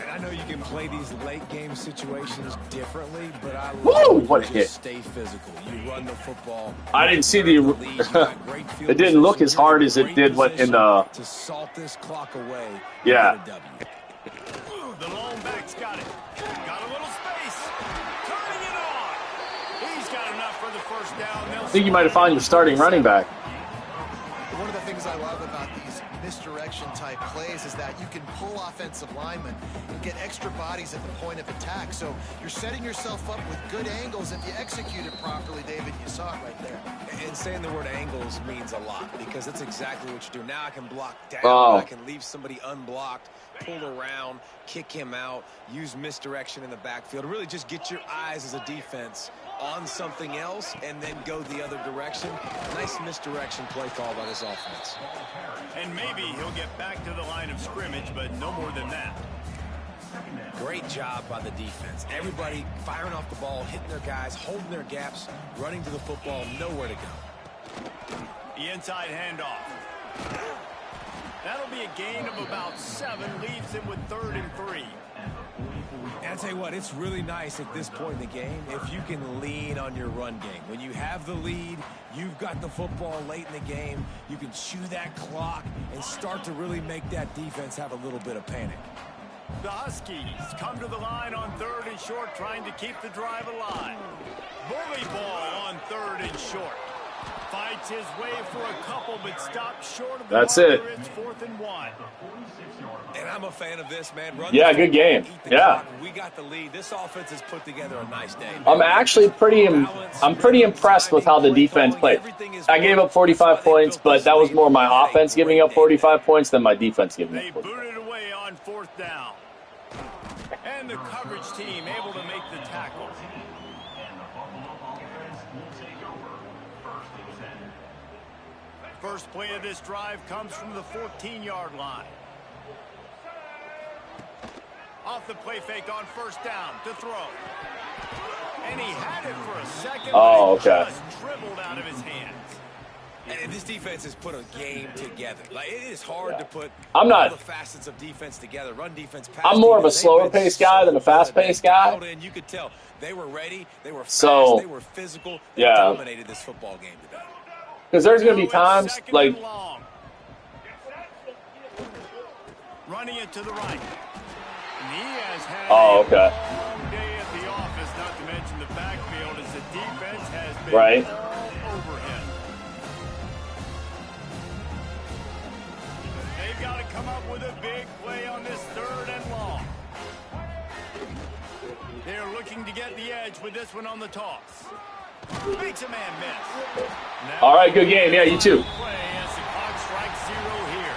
And I know you can play these late game situations differently, but I love what a hit. Stay physical. You run the football. I didn't see the it didn't look as hard as it did when in the to salt this clock away. Yeah. The lone back's got it. Got a little space. Turning it on. He's got enough for the first down. I think you might have found your starting running back. One of the things I love about these misdirection type plays is that you can pull offensive linemen and get extra bodies at the point of attack. So you're setting yourself up with good angles if you execute it properly, David. You saw it right there. And saying the word angles means a lot because that's exactly what you do. Now I can block down. Oh. I can leave somebody unblocked, pull around, kick him out, use misdirection in the backfield. Really just get your eyes as a defense on something else and then go the other direction. Nice misdirection play call by this offense. And maybe he'll get back to the line of scrimmage, but no more than that. Great job by the defense. Everybody firing off the ball, hitting their guys, holding their gaps, running to the football, nowhere to go. The inside handoff. That'll be a gain of about 7, leaves him with 3rd and 3. And I'll tell you what, it's really nice at this point in the game if you can lean on your run game. When you have the lead, you've got the football late in the game, you can chew that clock and start to really make that defense have a little bit of panic. The Huskies come to the line on 3rd and short, trying to keep the drive alive. Bully ball on 3rd and short. Fights his way for a couple, but stops short of the That's marker. it. It's 4th and 1. And I'm a fan of this, man. Run Yeah, good game. Yeah. We got the lead. This offense has put together a nice day. I'm actually pretty impressed with how the defense played. I gave up 45 points, but that was more my offense giving up 45 points than my defense giving They up 45. booted away on 4th down. And the coverage team able to make the tackle. First play of this drive comes from the 14-yard line. Off the play fake on 1st down to throw. And he had it for a second, Oh, but it okay. just dribbled out of his hands. And this defense has put a game together. Like, it is hard to put I'm not- all the facets of defense together. Run defense, pass I'm more of a defense. They've been slower-paced guy than a so good. fast-paced They guy. dialed in. You could tell they were ready. They were fast. So, They were physical. They yeah. dominated this football game today. Because there's going to be Now times, it's 2nd like, and long. Running it to the right. And he has had Oh, a okay. long day at the office, not to mention the backfield, as the defense has been Right. all over him. They've got to come up with a big play on this 3rd and long. They're looking to get the edge with this one on the toss. Makes a man miss. Now, all right, good game. Yeah, you too. play as the clock strikes 0 here.